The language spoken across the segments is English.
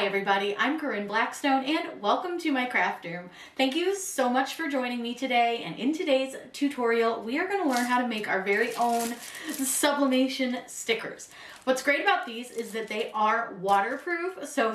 Hi everybody, I'm Corinne Blackstone and welcome to my craft room. Thank you so much for joining me today, and in today's tutorial we are going to learn how to make our very own sublimation stickers. What's great about these is that they are waterproof, so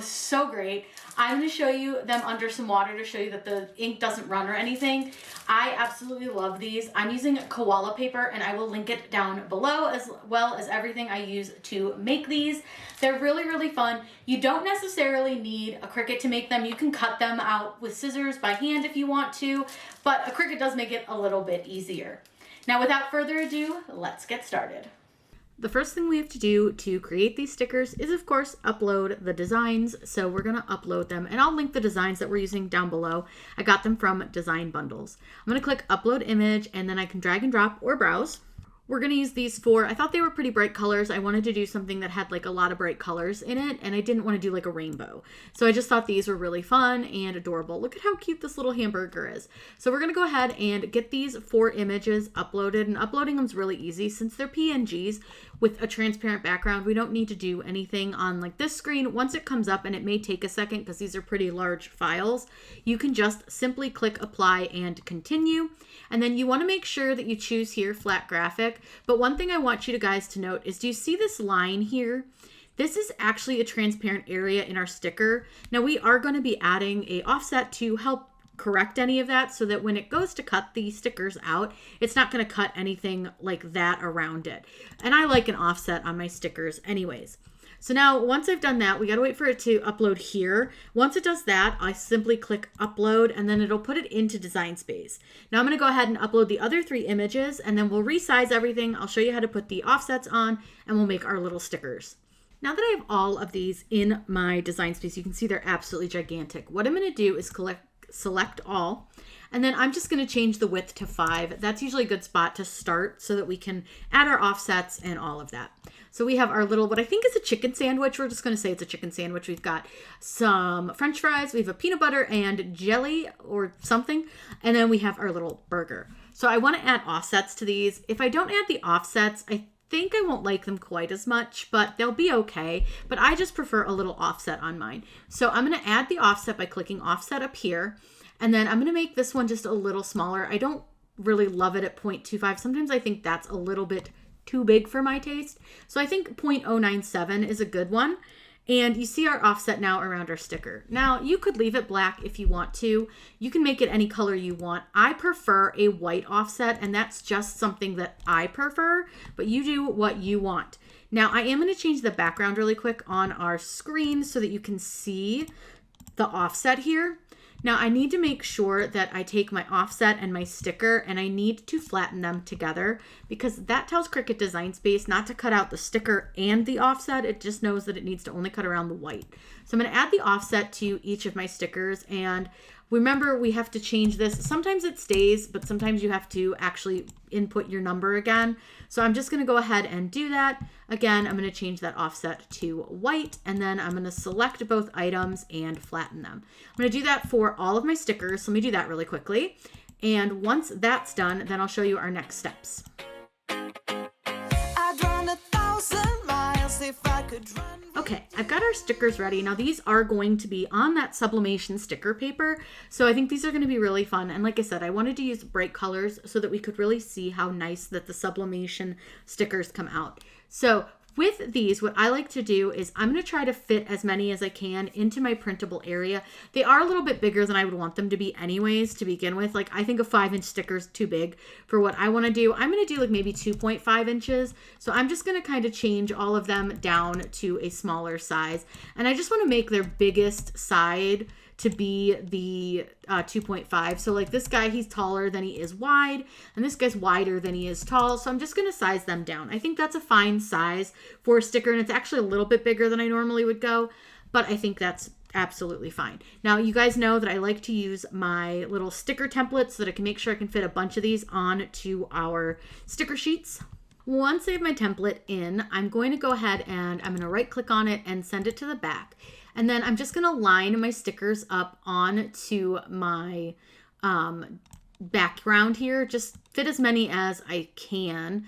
great. I'm going to show you them under some water to show you that the ink doesn't run or anything. I absolutely love these. I'm using koala paper and I will link it down below, as well as everything I use to make these. They're really fun. You don't necessarily need a Cricut to make them. You can cut them out with scissors by hand if you want to, but a Cricut does make it a little bit easier. Now without further ado, let's get started. The first thing we have to do to create these stickers is, of course, upload the designs. So we're going to upload them, and I'll link the designs that we're using down below. I got them from Design Bundles. I'm going to click Upload Image, and then I can drag and drop or browse. We're going to use these four. I thought they were pretty bright colors. I wanted to do something that had like a lot of bright colors in it, and I didn't want to do like a rainbow. So I just thought these were really fun and adorable. Look at how cute this little hamburger is. So we're going to go ahead and get these four images uploaded, and uploading them is really easy since they're PNGs with a transparent background. We don't need to do anything on like this screen. Once it comes up, and it may take a second because these are pretty large files, you can just simply click apply and continue. And then you want to make sure that you choose here flat graphic. But one thing I want you guys to note is, do you see this line here? This is actually a transparent area in our sticker. Now we are going to be adding a offset to help correct any of that, so that when it goes to cut these stickers out, it's not going to cut anything like that around it. And I like an offset on my stickers anyways. So now once I've done that, we got to wait for it to upload here. Once it does that, I simply click upload, and then it'll put it into Design Space. Now I'm going to go ahead and upload the other three images, and then we'll resize everything. I'll show you how to put the offsets on, and we'll make our little stickers. Now that I have all of these in my Design Space, you can see they're absolutely gigantic. What I'm going to do is select all, and then I'm just going to change the width to 5. That's usually a good spot to start so that we can add our offsets and all of that. So we have our little, what I think is a chicken sandwich. We're just going to say it's a chicken sandwich. We've got some French fries. We have a peanut butter and jelly or something. And then we have our little burger. So I want to add offsets to these. If I don't add the offsets, I think I won't like them quite as much, but they'll be okay. But I just prefer a little offset on mine. So I'm going to add the offset by clicking offset up here. And then I'm going to make this one just a little smaller. I don't really love it at 0.25. Sometimes I think that's a little bit too big for my taste. So I think 0.097 is a good one. And you see our offset now around our sticker. Now you could leave it black if you want to. You can make it any color you want. I prefer a white offset, and that's just something that I prefer, but you do what you want. Now I am going to change the background really quick on our screen so that you can see the offset here. Now I need to make sure that I take my offset and my sticker, and I need to flatten them together, because that tells Cricut Design Space not to cut out the sticker and the offset. It just knows that it needs to only cut around the white. So I'm going to add the offset to each of my stickers, and remember we have to change this. Sometimes it stays, but sometimes you have to actually input your number again. So I'm just going to go ahead and do that. Again, I'm going to change that offset to white, and then I'm going to select both items and flatten them. I'm going to do that for all of my stickers. Let me do that really quickly. And once that's done, then I'll show you our next steps. Okay, I've got our stickers ready. Now these are going to be on that sublimation sticker paper. So I think these are going to be really fun. And like I said, I wanted to use bright colors so that we could really see how nice that the sublimation stickers come out. So with these, what I like to do is I'm going to try to fit as many as I can into my printable area. They are a little bit bigger than I would want them to be anyways to begin with. Like I think a 5-inch sticker is too big for what I want to do. I'm going to do like maybe 2.5 inches. So I'm just going to kind of change all of them down to a smaller size. And I just want to make their biggest side to be the 2.5. So like this guy, he's taller than he is wide, and this guy's wider than he is tall. So I'm just going to size them down. I think that's a fine size for a sticker, and it's actually a little bit bigger than I normally would go, but I think that's absolutely fine. Now you guys know that I like to use my little sticker templates so that I can make sure I can fit a bunch of these onto our sticker sheets. Once I have my template in, I'm going to go ahead and I'm going to right click on it and send it to the back. And then I'm just going to line my stickers up onto my background here. Just fit as many as I can.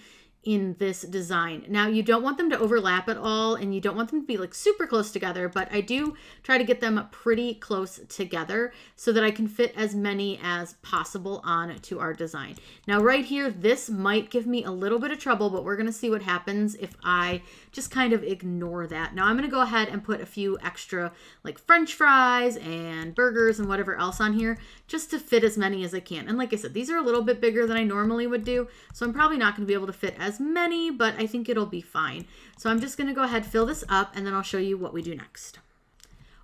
in this design. Now you don't want them to overlap at all, and you don't want them to be like super close together, but I do try to get them pretty close together so that I can fit as many as possible onto our design. Now right here, this might give me a little bit of trouble, but we're gonna see what happens if I just kind of ignore that. Now I'm gonna go ahead and put a few extra like French fries and burgers and whatever else on here just to fit as many as I can. And like I said, these are a little bit bigger than I normally would do, so I'm probably not gonna be able to fit as many, but I think it'll be fine. So I'm just gonna go ahead, fill this up, and then I'll show you what we do next.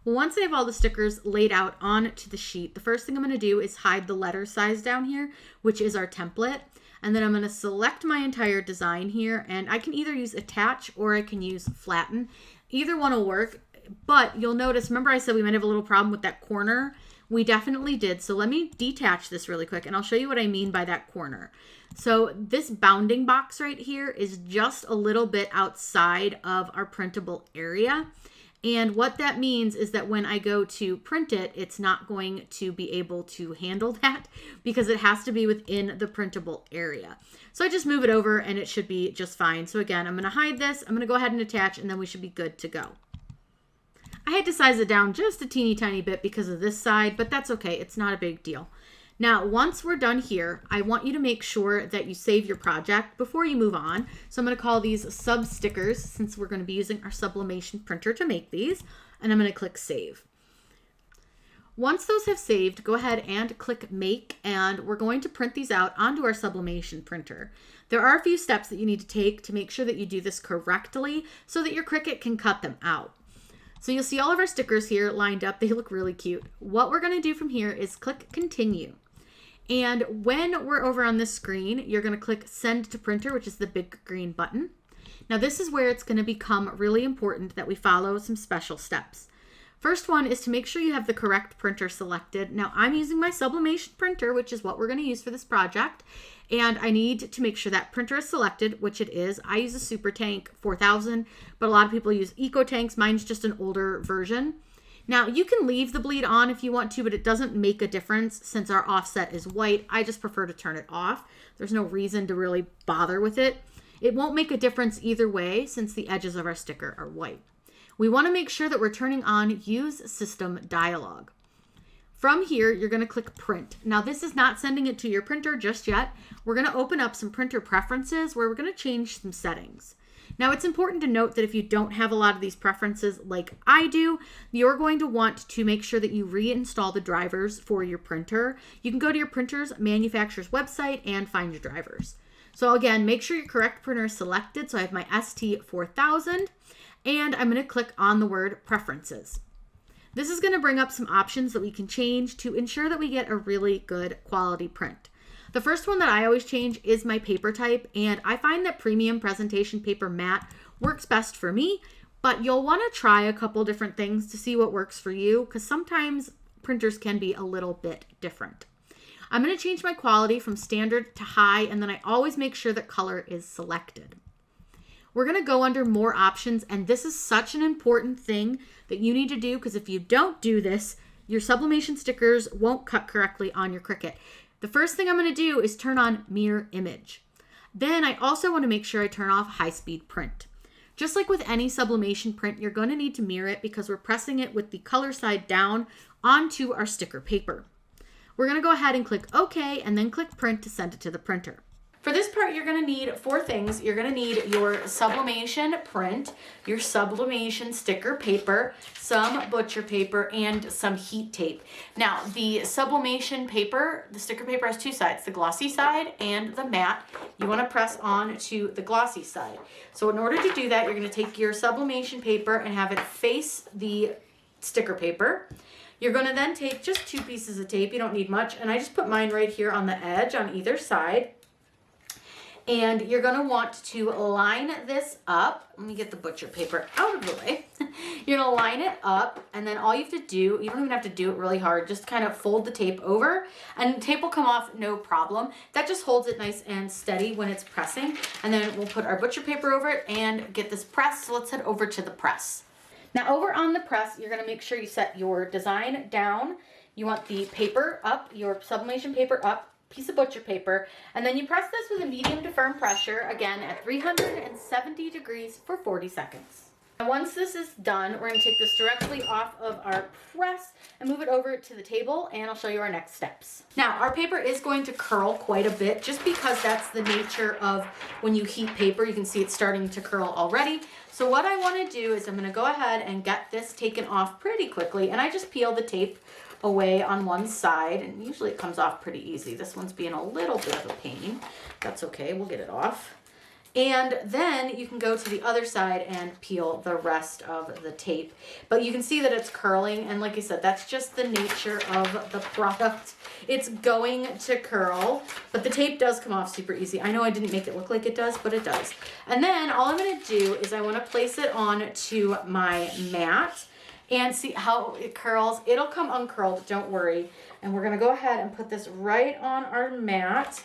Once I have all the stickers laid out onto the sheet, the first thing I'm gonna do is hide the letter size down here, which is our template. And then I'm gonna select my entire design here, and I can either use attach or I can use flatten. Either one will work, but you'll notice, remember I said we might have a little problem with that corner? We definitely did. So let me detach this really quick and I'll show you what I mean by that corner. So this bounding box right here is just a little bit outside of our printable area. And what that means is that when I go to print it, it's not going to be able to handle that because it has to be within the printable area. So I just move it over and it should be just fine. So again, I'm going to hide this. I'm going to go ahead and attach, and then we should be good to go. I had to size it down just a teeny tiny bit because of this side, but that's okay. It's not a big deal. Now, once we're done here, I want you to make sure that you save your project before you move on. So I'm going to call these sub stickers since we're going to be using our sublimation printer to make these, and I'm going to click save. Once those have saved, go ahead and click make, and we're going to print these out onto our sublimation printer. There are a few steps that you need to take to make sure that you do this correctly so that your Cricut can cut them out. So you'll see all of our stickers here lined up. They look really cute. What we're going to do from here is click continue. And when we're over on this screen, you're going to click send to printer, which is the big green button. Now this is where it's going to become really important that we follow some special steps. First one is to make sure you have the correct printer selected. Now I'm using my sublimation printer, which is what we're going to use for this project. And I need to make sure that printer is selected, which it is. I use a Super Tank 4000, but a lot of people use Eco Tanks. Mine's just an older version. Now you can leave the bleed on if you want to, but it doesn't make a difference since our offset is white. I just prefer to turn it off. There's no reason to really bother with it. It won't make a difference either way since the edges of our sticker are white. We want to make sure that we're turning on Use System Dialog. From here, you're going to click Print. Now this is not sending it to your printer just yet. We're going to open up some printer preferences where we're going to change some settings. Now it's important to note that if you don't have a lot of these preferences like I do, you're going to want to make sure that you reinstall the drivers for your printer. You can go to your printer's manufacturer's website and find your drivers. So again, make sure your correct printer is selected. So I have my ST4000 and I'm going to click on the word preferences. This is going to bring up some options that we can change to ensure that we get a really good quality print. The first one that I always change is my paper type, and I find that premium presentation paper matte works best for me, but you'll want to try a couple different things to see what works for you because sometimes printers can be a little bit different. I'm going to change my quality from standard to high, and then I always make sure that color is selected. We're going to go under more options, and this is such an important thing that you need to do because if you don't do this, your sublimation stickers won't cut correctly on your Cricut. The first thing I'm going to do is turn on mirror image. Then I also want to make sure I turn off high-speed print. Just like with any sublimation print, you're going to need to mirror it because we're pressing it with the color side down onto our sticker paper. We're going to go ahead and click OK and then click print to send it to the printer. For this part, you're going to need 4 things. You're going to need your sublimation print, your sublimation sticker paper, some butcher paper, and some heat tape. Now, the sublimation paper, the sticker paper has 2 sides, the glossy side and the matte. You want to press on to the glossy side. So in order to do that, you're going to take your sublimation paper and have it face the sticker paper. You're going to then take just 2 pieces of tape. You don't need much. And I just put mine right here on the edge on either side. And you're going to want to line this up. Let me get the butcher paper out of the way. You're going to line it up, and then all you have to do, you don't even have to do it really hard, just kind of fold the tape over, and the tape will come off no problem. That just holds it nice and steady when it's pressing. And then we'll put our butcher paper over it and get this pressed. So let's head over to the press. Now over on the press, you're going to make sure you set your design down. You want the paper up, your sublimation paper up, piece of butcher paper, and then you press this with a medium to firm pressure, again at 370 degrees for 40 seconds. And once this is done, we're going to take this directly off of our press and move it over to the table, and I'll show you our next steps. Now, our paper is going to curl quite a bit just because that's the nature of when you heat paper. You can see it's starting to curl already. So what I want to do is I'm going to go ahead and get this taken off pretty quickly, and I just peel the tape away on one side, and usually it comes off pretty easy. This one's being a little bit of a pain. That's okay, we'll get it off. And then you can go to the other side and peel the rest of the tape. But you can see that it's curling, and like I said, that's just the nature of the product. It's going to curl, but the tape does come off super easy. I know I didn't make it look like it does, but it does. And then all I'm gonna do is I wanna place it on to my mat and see how it curls. It'll come uncurled, don't worry. And we're gonna go ahead and put this right on our mat.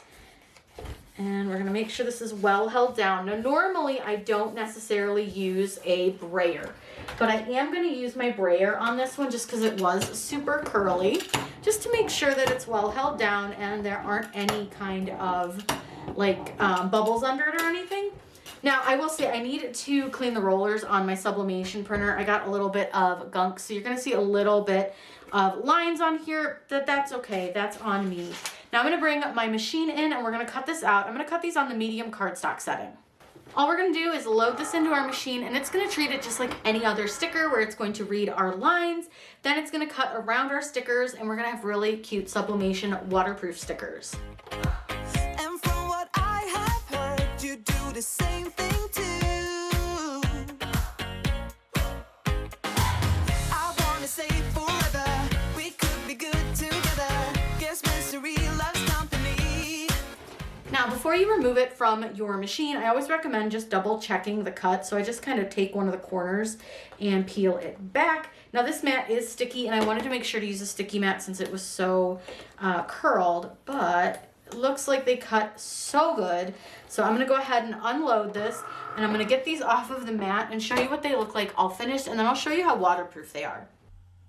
And we're gonna make sure this is well held down. Now, normally I don't necessarily use a brayer, but I am gonna use my brayer on this one just because it was super curly, just to make sure that it's well held down and there aren't any kind of like bubbles under it or anything. Now, I will say I need to clean the rollers on my sublimation printer. I got a little bit of gunk, so you're gonna see a little bit of lines on here. That's okay, that's on me. Now I'm gonna bring my machine in and we're gonna cut this out. I'm gonna cut these on the medium cardstock setting. All we're gonna do is load this into our machine, and it's gonna treat it just like any other sticker where it's going to read our lines. Then it's gonna cut around our stickers, and we're gonna have really cute sublimation waterproof stickers. And from what I have heard, you do the same thing too. I wanna say forever, we could be good together. Guess mystery loves company. Now, before you remove it from your machine, I always recommend just double checking the cut. So I just kind of take one of the corners and peel it back. Now, this mat is sticky, and I wanted to make sure to use a sticky mat since it was so curled, but it looks like they cut so good. So I'm gonna go ahead and unload this, and I'm gonna get these off of the mat and show you what they look like all finished, and then I'll show you how waterproof they are.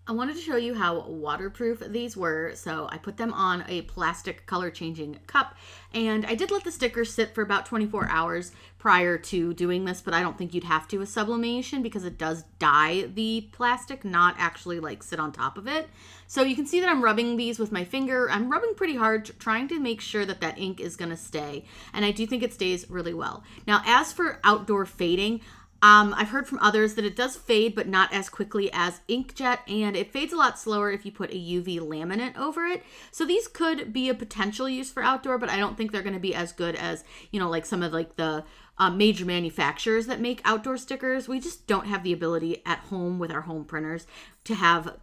I wanted to show you how waterproof these were, so I put them on a plastic color changing cup, and I did let the stickers sit for about 24 hours prior to doing this, but I don't think you'd have to with sublimation because it does dye the plastic, not actually like sit on top of it. So you can see that I'm rubbing these with my finger. I'm rubbing pretty hard, trying to make sure that that ink is gonna stay, and I do think it stays really well. Now, as for outdoor fading, I've heard from others that it does fade, but not as quickly as inkjet, and it fades a lot slower if you put a UV laminate over it. So these could be a potential use for outdoor, but I don't think they're going to be as good as, you know, like some of like the major manufacturers that make outdoor stickers. We just don't have the ability at home with our home printers to have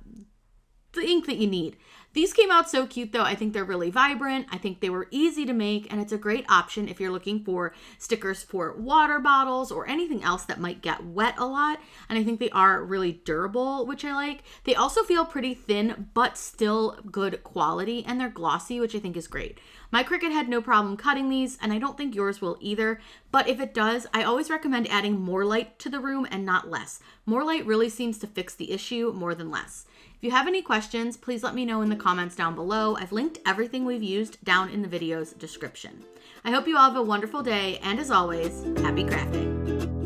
the ink that you need. These came out so cute though. I think they're really vibrant. I think they were easy to make, and it's a great option if you're looking for stickers for water bottles or anything else that might get wet a lot. And I think they are really durable, which I like. They also feel pretty thin, but still good quality, and they're glossy, which I think is great. My Cricut had no problem cutting these, and I don't think yours will either. But if it does, I always recommend adding more light to the room and not less. More light really seems to fix the issue more than less. If you have any questions, please let me know in the comments down below. I've linked everything we've used down in the video's description. I hope you all have a wonderful day, and as always, happy crafting.